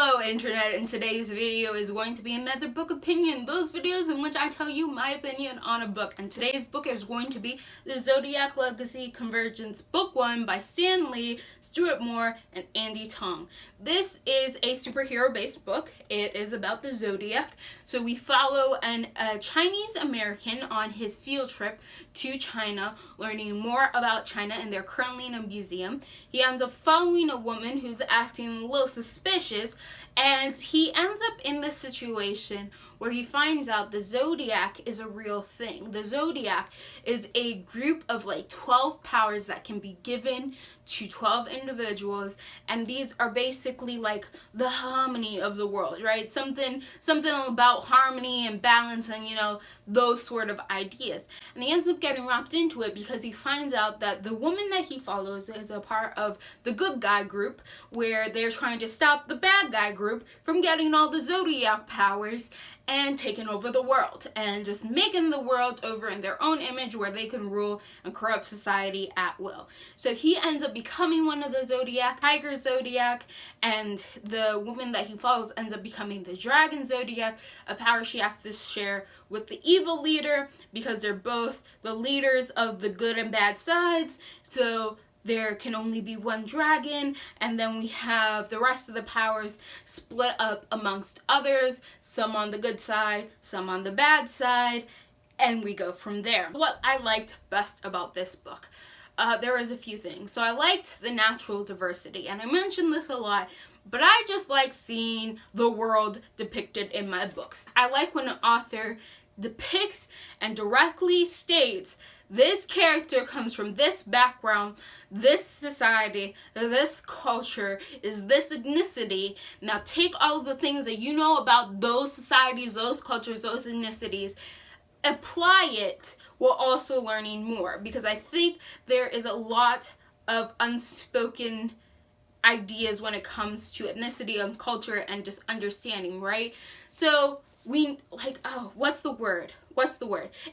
Hello Internet, and today's video is going to be another book opinion. Those videos in which I tell you my opinion on a book. And today's book is going to be The Zodiac Legacy Convergence Book 1 by Stan Lee, Stuart Moore, and Andy Tong. This is a superhero-based book. It is about the Zodiac. So we follow a Chinese American on his field trip to China, learning more about China, and they're currently in a museum. He ends up following a woman who's acting a little suspicious, and he ends up in this situation where he finds out the Zodiac is a real thing. The Zodiac is a group of like 12 powers that can be given to 12 individuals, and these are basically like the harmony of the world, right? Something about harmony and balance and, you know, those sort of ideas. And he ends up getting wrapped into it because he finds out that the woman that he follows is a part of the good guy group, where they're trying to stop the bad guy group from getting all the Zodiac powers and taking over the world and just making the world over in their own image, where they can rule and corrupt society at will. So he ends up becoming one of the Zodiac, Tiger Zodiac, and the woman that he follows ends up becoming the Dragon Zodiac, a power she has to share with the evil leader because they're both the leaders of the good and bad sides. So there can only be one dragon, and then we have the rest of the powers split up amongst others, some on the good side, some on the bad side, and we go from there. What I liked best about this book, there was a few things. So I liked the natural diversity, and I mentioned this a lot, but I just like seeing the world depicted in my books. I like when an author depicts and directly states this character comes from this background, this society, this culture, is this ethnicity. Now take all of the things that you know about those societies, those cultures, those ethnicities, apply it while also learning more. Because I think there is a lot of unspoken ideas when it comes to ethnicity and culture and just understanding, right? So we like, oh, what's the word?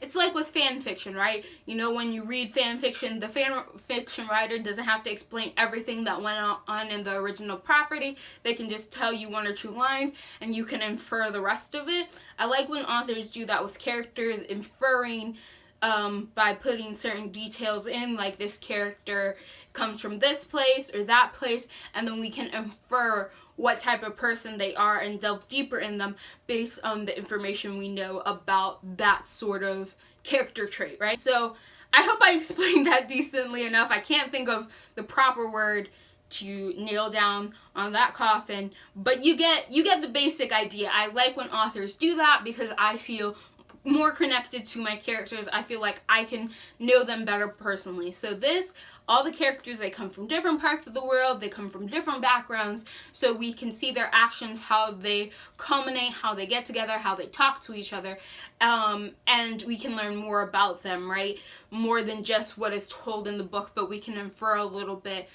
It's like with fan fiction, right? You know, when you read fan fiction, the fan fiction writer doesn't have to explain everything that went on in the original property. They can just tell you one or two lines and you can infer the rest of it. I like when authors do that with characters, inferring by putting certain details in, like this character comes from this place or that place, and then we can infer what type of person they are and delve deeper in them based on the information we know about that sort of character trait, right? So I hope I explained that decently enough. I can't think of the proper word to nail down on that coffin, but you get the basic idea. I like when authors do that because I feel more connected to my characters. I feel like I can know them better personally. So all the characters, they come from different parts of the world, they come from different backgrounds, so we can see their actions, how they culminate, how they get together, how they talk to each other, and we can learn more about them, right? More than just what is told in the book, but we can infer a little bit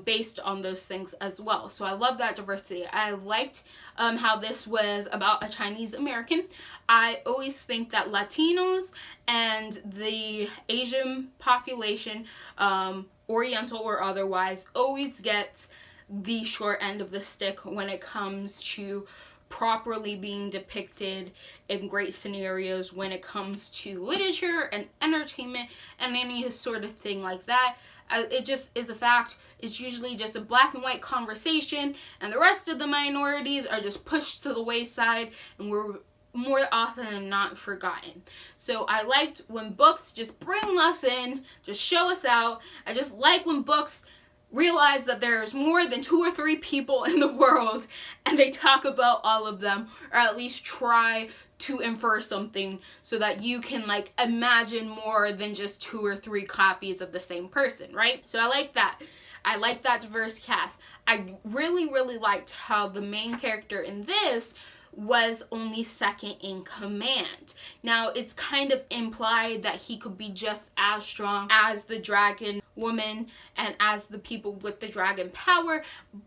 based on those things as well. So I love that diversity. I liked how this was about a Chinese American. I always think that Latinos and the Asian population, Oriental or otherwise, always gets the short end of the stick when it comes to properly being depicted in great scenarios, when it comes to literature and entertainment and any sort of thing like that. It just is a fact. It's usually just a black and white conversation, and the rest of the minorities are just pushed to the wayside, and we're more often than not forgotten. So I liked when books just bring us in, just show us out. I just like when books realize that there's more than 2 or 3 people in the world, and they talk about all of them, or at least try to infer something so that you can like imagine more than just 2 or 3 copies of the same person, right? So I like that. I like that diverse cast. I really liked how the main character in this was only second in command. Now, it's kind of implied that he could be just as strong as the dragon woman and as the people with the dragon power,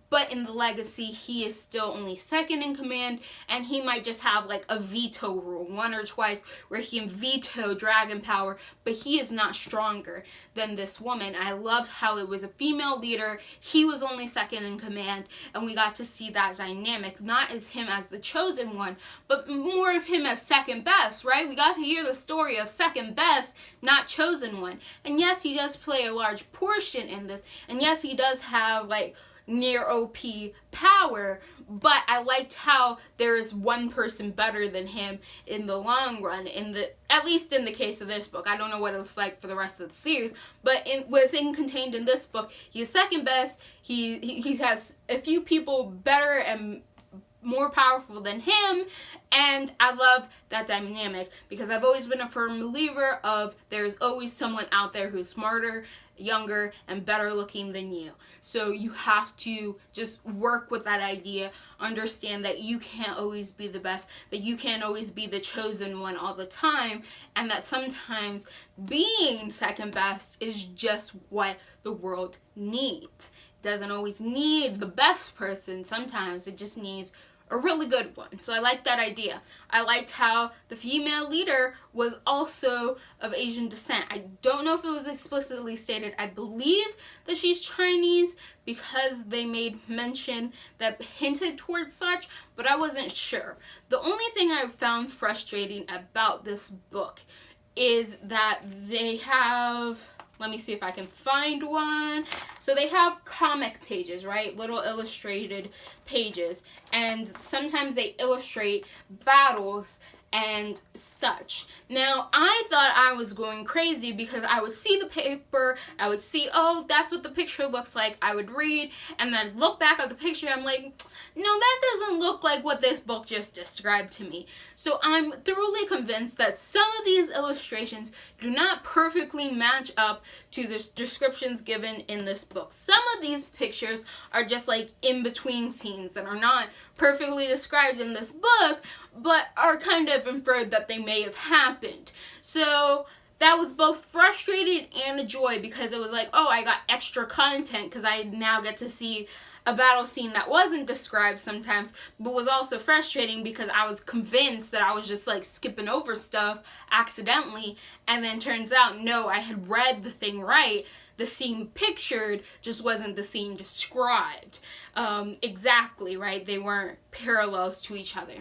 but in the legacy he is still only second in command, and he might just have like a veto rule one or twice where he can veto dragon power, but he is not stronger than this woman. I loved how it was a female leader, he was only second in command, and we got to see that dynamic, not as him as the chosen one, but more of him as second best, right? We got to hear the story of second best, not chosen one. And yes, he does play a large portion in this, and yes, he does have like near OP power, but I liked how there is one person better than him in the long run, at least in the case of this book. I don't know what it's like for the rest of the series, but within contained in this book, he's second best. He has a few people better and more powerful than him, and I love that dynamic because I've always been a firm believer of there's always someone out there who's smarter, younger, and better looking than you. So you have to just work with that idea, understand that you can't always be the best, that you can't always be the chosen one all the time, and that sometimes being second best is just what the world needs. It doesn't always need the best person, sometimes it just needs a really good one. So I like that idea. I liked how the female leader was also of Asian descent. I don't know if it was explicitly stated. I believe that she's Chinese because they made mention that hinted towards such, but I wasn't sure. The only thing I found frustrating about this book is that they have, let me see if I can find one. So they have comic pages, right? Little illustrated pages. And sometimes they illustrate battles and such. Now, I thought I was going crazy because I would see the paper, I would see, oh, that's what the picture looks like. I would read, and then I'd look back at the picture, I'm like, no, that doesn't look like what this book just described to me. So I'm thoroughly convinced that some of these illustrations do not perfectly match up to the descriptions given in this book. Some of these pictures are just like in-between scenes that are not perfectly described in this book, but are kind of inferred that they may have happened. So that was both frustrating and a joy because it was like, oh, I got extra content because I now get to see a battle scene that wasn't described sometimes, but was also frustrating because I was convinced that I was just like skipping over stuff accidentally, and then turns out, no, I had read the thing right. The scene pictured just wasn't the scene described. Exactly, right? They weren't parallels to each other.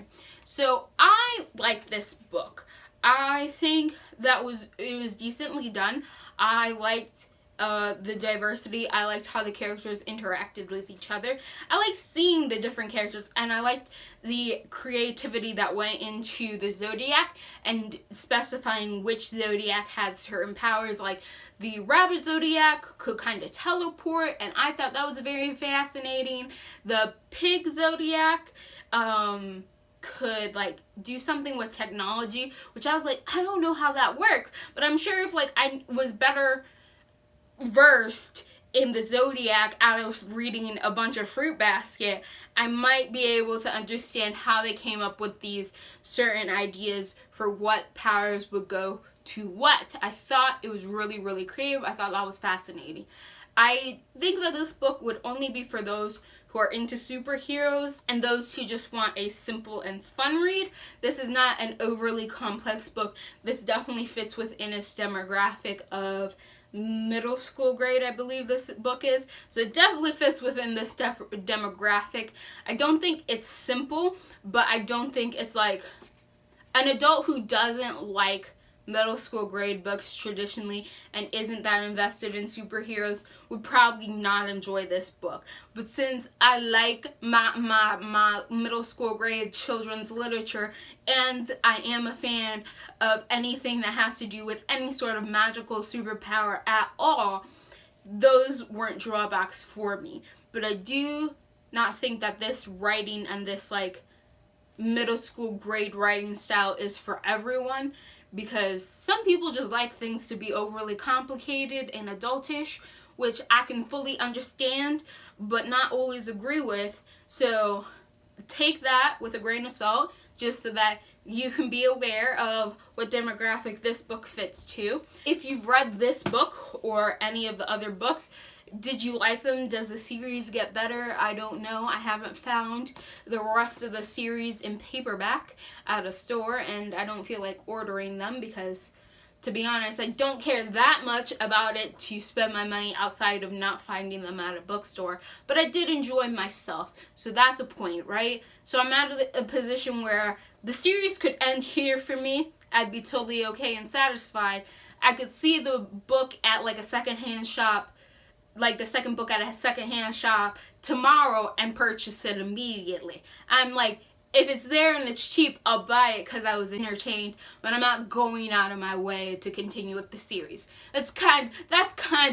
So I like this book. I think it was decently done. I liked the diversity. I liked how the characters interacted with each other. I liked seeing the different characters, and I liked the creativity that went into the Zodiac and specifying which Zodiac had certain powers. Like the rabbit Zodiac could kind of teleport, and I thought that was very fascinating. The pig Zodiac could like do something with technology, which I was like, I don't know how that works, but I'm sure if like I was better versed in the Zodiac out of reading a bunch of Fruit Basket, I might be able to understand how they came up with these certain ideas for what powers would go to what. I thought it was really, really creative. I thought that was fascinating. I think that this book would only be for those who are into superheroes and those who just want a simple and fun read. This is not an overly complex book. This definitely fits within its demographic of middle school grade, I believe this book is. So it definitely fits within this demographic. I don't think it's simple, but I don't think it's like an adult who doesn't like middle school grade books traditionally and isn't that invested in superheroes would probably not enjoy this book. But since I like my middle school grade children's literature, and I am a fan of anything that has to do with any sort of magical superpower at all, those weren't drawbacks for me. But I do not think that this writing and this like middle school grade writing style is for everyone, because some people just like things to be overly complicated and adultish, which I can fully understand but not always agree with. So take that with a grain of salt. just so that you can be aware of what demographic this book fits to. If you've read this book or any of the other books, did you like them? Does the series get better? I don't know. I haven't found the rest of the series in paperback at a store, and I don't feel like ordering them because, to be honest, I don't care that much about it to spend my money outside of not finding them at a bookstore. But I did enjoy myself, so that's a point, right? So I'm at a position where the series could end here for me. I'd be totally okay and satisfied. I could see the book at like a secondhand shop, like the second book at a secondhand shop tomorrow, and purchase it immediately. I'm like, if it's there and it's cheap, I'll buy it because I was entertained, but I'm not going out of my way to continue with the series. That's kind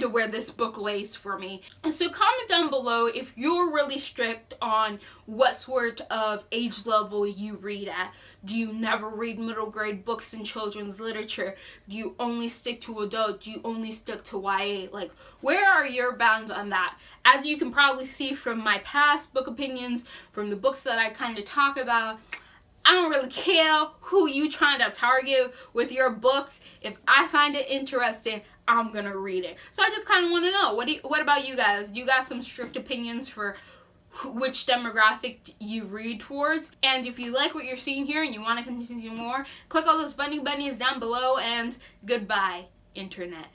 of where this book lays for me. And so comment down below if you're really strict on what sort of age level you read at. Do you never read middle grade books in children's literature? Do you only stick to adult? Do you only stick to YA? Like, where are your bounds on that? As you can probably see from my past book opinions, from the books that I kind of talk about, I don't really care who you trying to target with your books. If I find it interesting, I'm gonna read it. So I just kind of want to know, what about you guys? Do you got some strict opinions for which demographic you read towards? And if you like what you're seeing here and you want to continue more, click all those bunnies down below, and goodbye, internet.